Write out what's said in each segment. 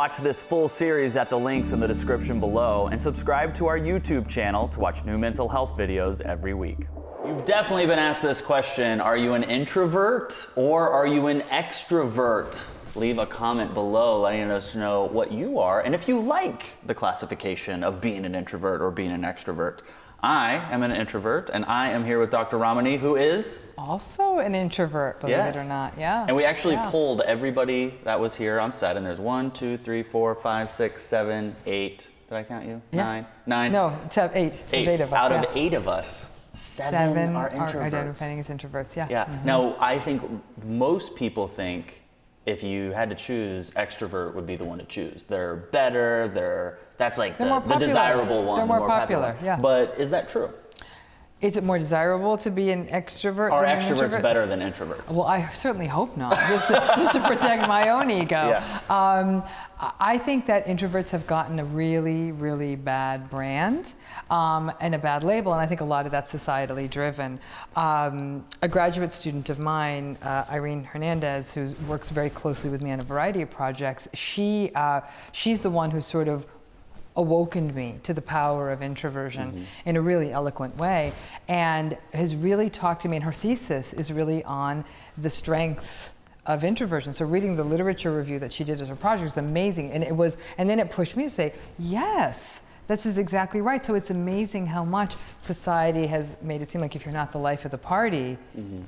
Watch this full series at the links in the description below and subscribe to our YouTube channel to watch new mental health videos every week. You've definitely been asked this question, are you an introvert or are you an extrovert? Leave a comment below letting us know what you are and if you like the classification of being an introvert or being an extrovert. I am an introvert and I am here with Dr. Ramani, who is also an introvert, believe it or not. Yeah. And we actually polled everybody that was here on set, and there's 1, 2, 3, 4, 5, 6, 7, 8. Did I count you? Yeah. 9? No, it's 8. There's 8 of us. Out of 8 of us, 7 are introverts. Are identifying as introverts, yeah. Yeah. Mm-hmm. Now, I think most people think if you had to choose, extrovert would be the one to choose. They're better, that's like the desirable one. They're more popular, yeah. But is that true? Is it more desirable to be an extrovert Are than an extroverts introvert? better than introverts? Well, I certainly hope not, just to protect my own ego. Yeah. I think that introverts have gotten a really, really bad brand and a bad label, and I think a lot of that's societally driven. A graduate student of mine, Irene Hernandez, who works very closely with me on a variety of projects, she's the one who sort of awokened me to the power of introversion in a really eloquent way, and has really talked to me, and her thesis is really on the strengths of introversion. So reading the literature review that she did as her project was amazing, and then it pushed me to say, yes, this is exactly right. So it's amazing how much society has made it seem like if you're not the life of the party,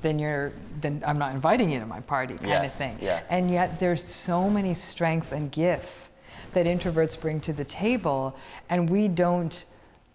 then I'm not inviting you to my party kind of thing. Yeah. And yet there's so many strengths and gifts that introverts bring to the table, and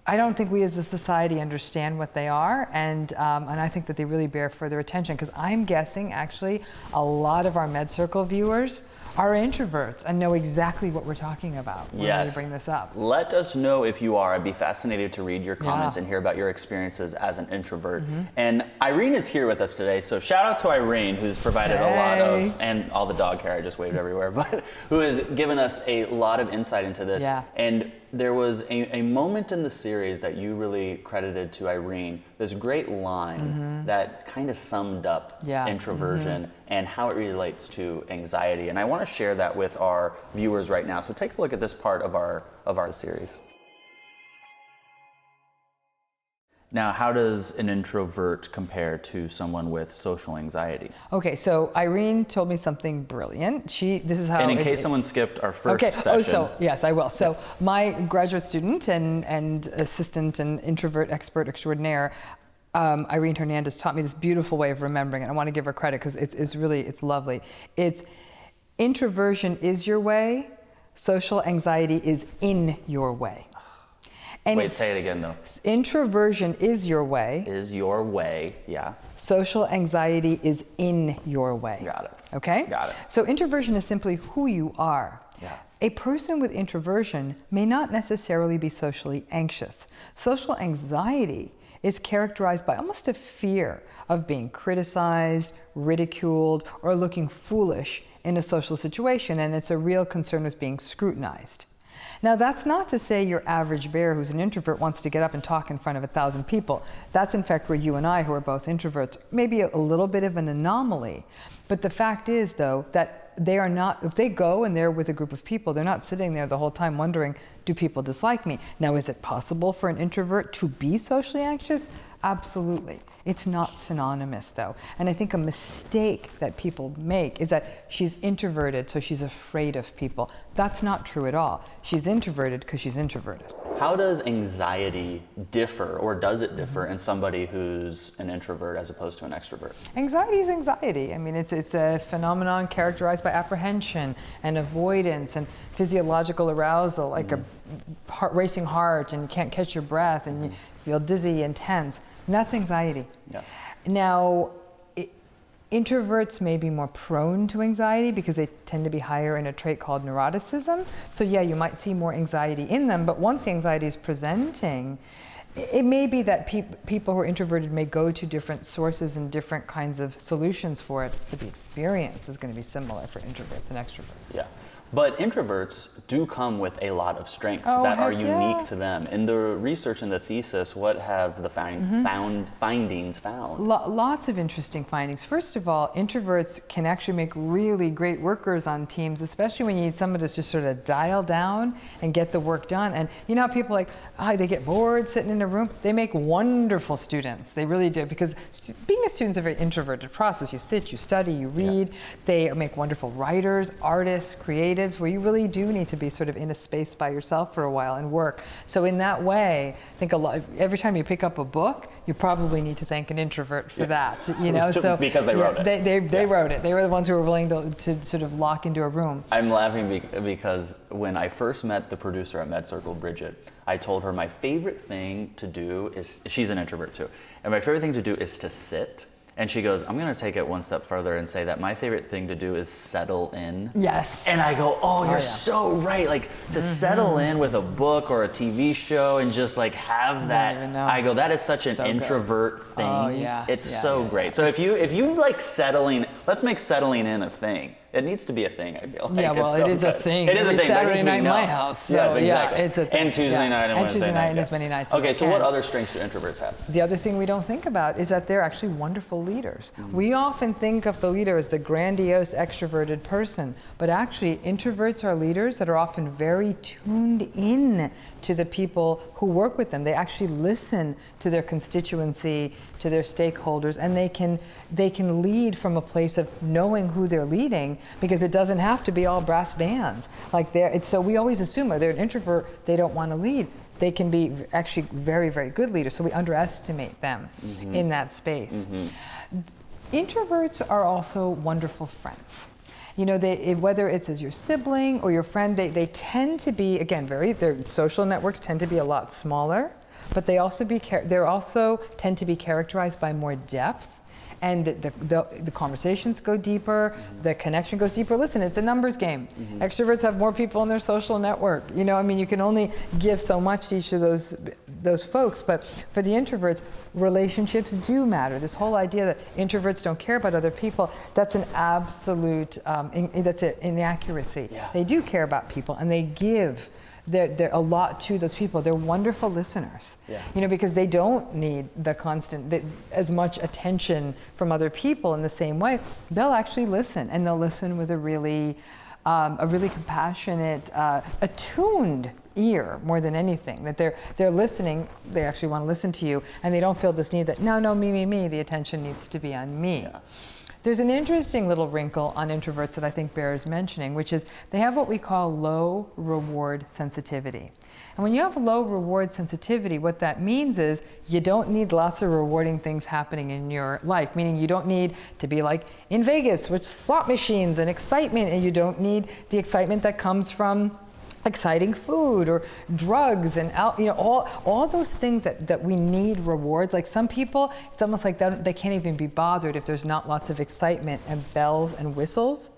I don't think we as a society understand what they are, and I think that they really bear further attention, because I'm guessing actually a lot of our MedCircle viewers are introverts and know exactly what we're talking about when we bring this up. Let us know if you are. I'd be fascinated to read your comments and hear about your experiences as an introvert. And Irene is here with us today, so shout out to Irene, who's provided a lot of, and all the dog hair I just waved everywhere, but who has given us a lot of insight into this. And there was a moment in the series that you really credited to Irene, this great line that kind of summed up introversion and how it relates to anxiety. And I want to share that with our viewers right now. So take a look at this part of our series. Now, how does an introvert compare to someone with social anxiety? Okay, so Irene told me something brilliant. This is how. And in case someone skipped our first session. Yes, I will. So my graduate student and assistant and introvert expert extraordinaire, Irene Hernandez, taught me this beautiful way of remembering it. I want to give her credit because it's lovely. It's introversion is your way, social anxiety is in your way. And wait, say it again though. Introversion is your way. Is your way, yeah. Social anxiety is in your way. Got it. Okay? Got it. So introversion is simply who you are. Yeah. A person with introversion may not necessarily be socially anxious. Social anxiety is characterized by almost a fear of being criticized, ridiculed, or looking foolish in a social situation, and it's a real concern with being scrutinized. Now, that's not to say your average bear who's an introvert wants to get up and talk in front of 1,000 people. That's in fact where you and I, who are both introverts, maybe a little bit of an anomaly. But the fact is, though, that they are not, if they go and they're with a group of people, they're not sitting there the whole time wondering, do people dislike me? Now, is it possible for an introvert to be socially anxious? Absolutely. It's not synonymous, though. And I think a mistake that people make is that she's introverted, so she's afraid of people. That's not true at all. She's introverted because she's introverted. How does anxiety differ, or does it differ in somebody who's an introvert as opposed to an extrovert? Anxiety is anxiety. I mean, it's a phenomenon characterized by apprehension and avoidance and physiological arousal, like a racing heart, and you can't catch your breath, and you feel dizzy and tense. And that's anxiety. Yeah. Now, introverts may be more prone to anxiety because they tend to be higher in a trait called neuroticism. So yeah, you might see more anxiety in them, but once the anxiety is presenting, it may be that people who are introverted may go to different sources and different kinds of solutions for it, but the experience is going to be similar for introverts and extroverts. Yeah. But introverts do come with a lot of strengths Oh, that are heck unique yeah. to them. In the research and the thesis, what have the findings found? Lots of interesting findings. First of all, introverts can actually make really great workers on teams, especially when you need someone to just sort of dial down and get the work done. And you know how people like, they get bored sitting in a room? They make wonderful students. They really do, because being a student is a very introverted process. You sit, you study, you read. They make wonderful writers, artists, creatives, where you really do need to be sort of in a space by yourself for a while and work. So in that way, I think every time you pick up a book, you probably need to thank an introvert for that. You know, so because they wrote it. They wrote it. They were the ones who were willing to sort of lock into a room. I'm laughing because when I first met the producer at MedCircle, Bridget, I told her my favorite thing to do is, she's an introvert too, and my favorite thing to do is to sit. And she goes, I'm going to take it one step further and say that my favorite thing to do is settle in. Yes. And I go, you're so right. Like to settle in with a book or a TV show and just like have that. I go, that is such an introvert thing. Oh, yeah. It's so great. So if you like settling, let's make settling in a thing. It needs to be a thing, I feel like. Yeah, well, it is a thing. It is a thing. Saturday night in my house. So, yes, exactly. Yeah, it's a thing. And Tuesday night and Wednesday Tuesday night and yeah. as many nights. Okay, so what other strengths do introverts have? The other thing we don't think about is that they're actually wonderful leaders. We often think of the leader as the grandiose extroverted person, but actually introverts are leaders that are often very tuned in to the people who work with them. They actually listen to their constituency, to their stakeholders, and they can lead from a place of knowing who they're leading, because it doesn't have to be all brass bands. So we always assume they're an introvert, they don't want to lead. They can be actually very, very good leaders, so we underestimate them in that space. Introverts are also wonderful friends. You know, whether it's as your sibling or your friend, they tend to be, again, their social networks tend to be a lot smaller, but they also tend to be characterized by more depth. And the conversations go deeper, the connection goes deeper. Listen, it's a numbers game. Extroverts have more people in their social network. You know, I mean, you can only give so much to each of those folks, but for the introverts, relationships do matter. This whole idea that introverts don't care about other people, that's an absolute, that's an inaccuracy. Yeah. They do care about people, and they give they're a lot to those people. They're wonderful listeners, you know, because they don't need the constant, as much attention from other people in the same way. They'll actually listen, and they'll listen with a really compassionate, attuned ear more than anything. That they're listening. They actually want to listen to you, and they don't feel this need that no, me. The attention needs to be on me. Yeah. There's an interesting little wrinkle on introverts that I think bears mentioning, which is they have what we call low reward sensitivity. And when you have low reward sensitivity, what that means is you don't need lots of rewarding things happening in your life, meaning you don't need to be like in Vegas with slot machines and excitement, and you don't need the excitement that comes from exciting food or drugs and all those things that we need rewards. Like some people, it's almost like they can't even be bothered if there's not lots of excitement and bells and whistles.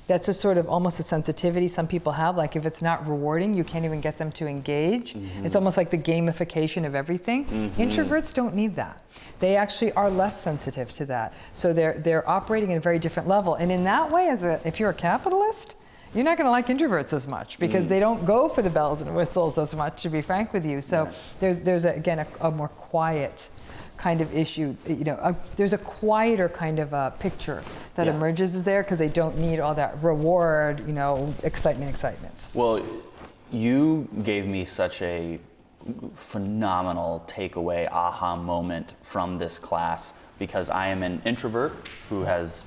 That's a sort of almost a sensitivity some people have. Like if it's not rewarding, you can't even get them to engage. It's almost like the gamification of everything. Introverts don't need that. They actually are less sensitive to that. So they're operating at a very different level. And in that way, if you're a capitalist, you're not going to like introverts as much, because they don't go for the bells and whistles as much, to be frank with you. So there's again a more quiet kind of issue. You know, there's a quieter kind of a picture that emerges there, because they don't need all that reward, you know, excitement. Well, you gave me such a phenomenal takeaway, aha moment from this class, because I am an introvert who has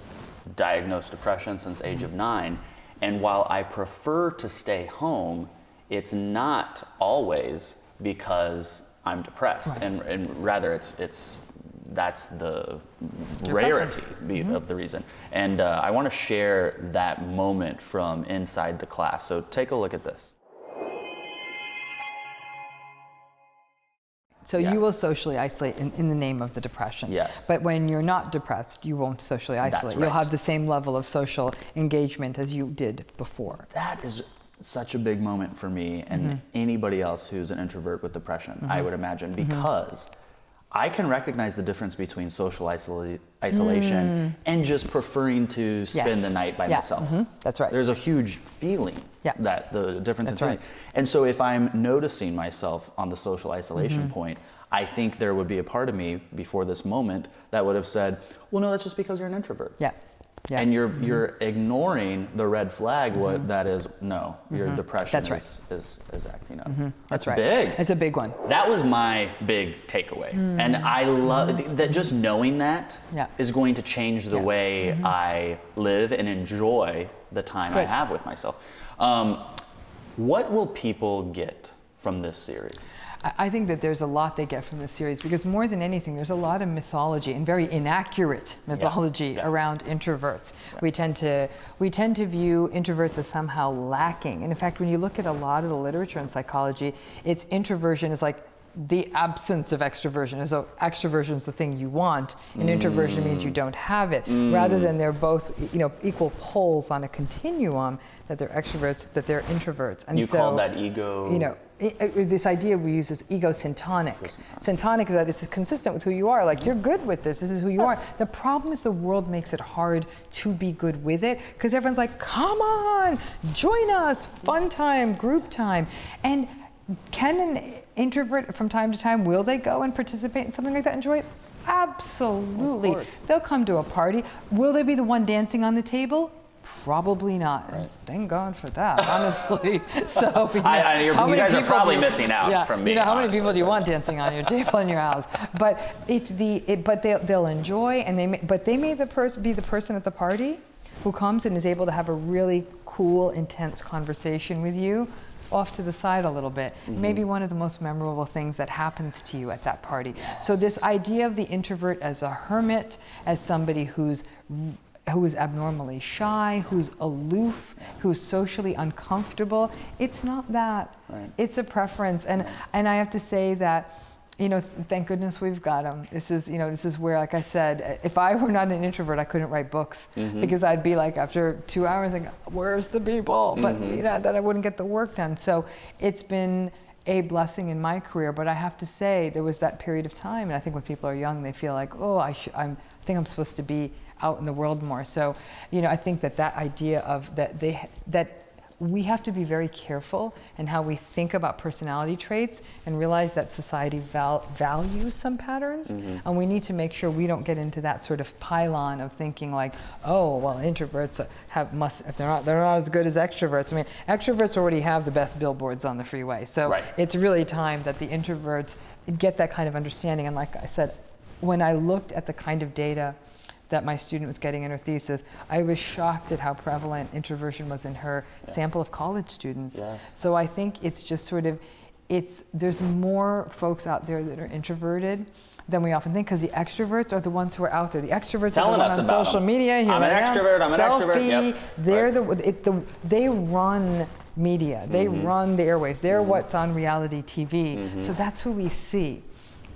diagnosed depression since age of 9. And while I prefer to stay home, it's not always because I'm depressed, and rather that's the rarity of the reason. And I want to share that moment from inside the class. So take a look at this. So you will socially isolate in the name of the depression. Yes. But when you're not depressed, you won't socially isolate. That's right. You'll have the same level of social engagement as you did before. That is such a big moment for me and anybody else who's an introvert with depression, I would imagine, because I can recognize the difference between social isolation and just preferring to spend the night by myself. That's right. There's a huge feeling that the difference in feeling. And so if I'm noticing myself on the social isolation point, I think there would be a part of me before this moment that would have said, well, no, that's just because you're an introvert. Yeah. And you're ignoring the red flag. What that is, no, your depression is acting up. That's right. big. It's a big one. That was my big takeaway. And I love that just knowing that is going to change the way I live and enjoy the time I have with myself. What will people get from this series? I think that there's a lot they get from this series because more than anything, there's a lot of mythology and very inaccurate mythology around introverts. We tend to view introverts as somehow lacking. And in fact, when you look at a lot of the literature in psychology, it's introversion is like the absence of extroversion, as though extroversion is the thing you want, and introversion means you don't have it, rather than they're both, equal poles on a continuum, that they're extroverts, that they're introverts. And you call that ego? This idea we use is ego syntonic. Syntonic is that it's consistent with who you are. Like, you're good with this. This is who you are. The problem is the world makes it hard to be good with it because everyone's like, come on, join us, fun time, group time. And can an introvert from time to time, will they go and participate in something like that, enjoy it? Absolutely. They'll come to a party. Will they be the one dancing on the table? Probably not. Right. Thank God for that, honestly. So, you guys are probably missing out from me. How many people do you want dancing on your table in your house? But but they'll enjoy, and they may be the person at the party who comes and is able to have a really cool, intense conversation with you off to the side a little bit. Maybe one of the most memorable things that happens to you at that party. So this idea of the introvert as a hermit, as somebody who is abnormally shy, who's aloof, who's socially uncomfortable, it's not that. Right. It's a preference. And I have to say that, thank goodness we've got them. This is where, like I said, if I were not an introvert, I couldn't write books because I'd be like, after 2 hours, like, where's the people? But that I wouldn't get the work done. So it's been a blessing in my career, but I have to say there was that period of time, and I think when people are young, they feel like, oh, I think I'm supposed to be out in the world more. So, I think that idea of that we have to be very careful in how we think about personality traits and realize that society values some patterns, and we need to make sure we don't get into that sort of pylon of thinking like, oh, well, introverts if they're not as good as extroverts. I mean, extroverts already have the best billboards on the freeway, so it's really time that the introverts get that kind of understanding. And like I said, when I looked at the kind of data that my student was getting in her thesis, I was shocked at how prevalent introversion was in her sample of college students. Yes. So I think it's just there's more folks out there that are introverted than we often think, because the extroverts are the ones who are out there. The extroverts are the ones on social media. I'm an extrovert. Selfie. They're they run media. They run the airwaves. They're what's on reality TV. So that's who we see.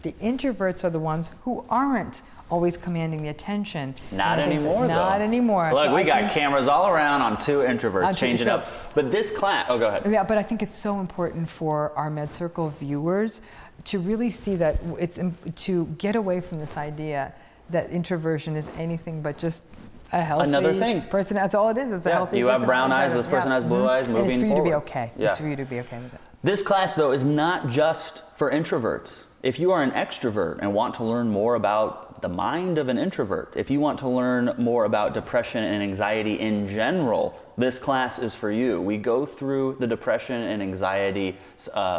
The introverts are the ones who aren't always commanding the attention. Not anymore, though. Not anymore. Look, we got cameras all around on 2 introverts, change it up. But this class, go ahead. Yeah, but I think it's so important for our MedCircle viewers to really see that to get away from this idea that introversion is anything but just a healthy person. That's all it is. It's a healthy person. You have brown eyes, this person has blue eyes, moving forward. And it's for you to be okay. It's for you to be okay with it. This class, though, is not just for introverts. If you are an extrovert and want to learn more about the mind of an introvert, if you want to learn more about depression and anxiety in general, this class is for you. We go through the depression and anxiety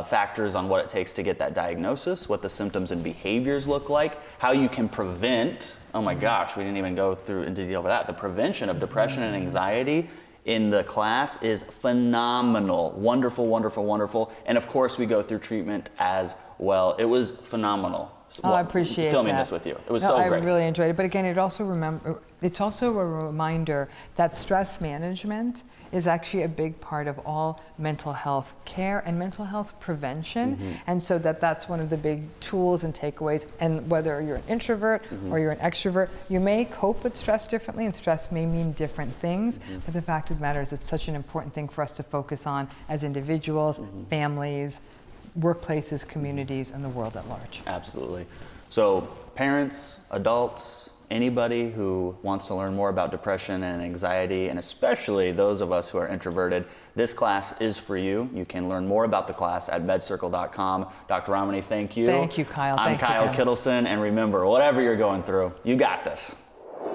factors on what it takes to get that diagnosis, what the symptoms and behaviors look like, how you can prevent, oh my gosh, we didn't even go through into detail for that, the prevention of depression and anxiety in the class is phenomenal. Wonderful, wonderful, wonderful. And of course, we go through treatment as well. It was phenomenal. I appreciate filming this with you. It was so great. I really enjoyed it. But again, it's also a reminder that stress management is actually a big part of all mental health care and mental health prevention. And so that's one of the big tools and takeaways. And whether you're an introvert or you're an extrovert, you may cope with stress differently, and stress may mean different things. But the fact of the matter is, it's such an important thing for us to focus on as individuals, families, workplaces, communities, and the world at large. Absolutely. So parents, adults, anybody who wants to learn more about depression and anxiety, and especially those of us who are introverted, this class is for you. You can learn more about the class at medcircle.com. Dr. Ramani, thank you. Thank you, Kyle. I'm Thanks Kyle again. Kittleson, and remember, whatever you're going through, you got this.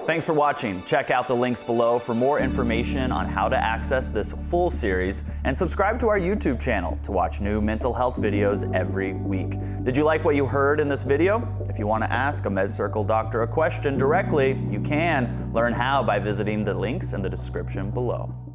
Thanks for watching. Check out the links below for more information on how to access this full series, and subscribe to our YouTube channel to watch new mental health videos every week. Did you like what you heard in this video? If you want to ask a MedCircle doctor a question directly, you can learn how by visiting the links in the description below.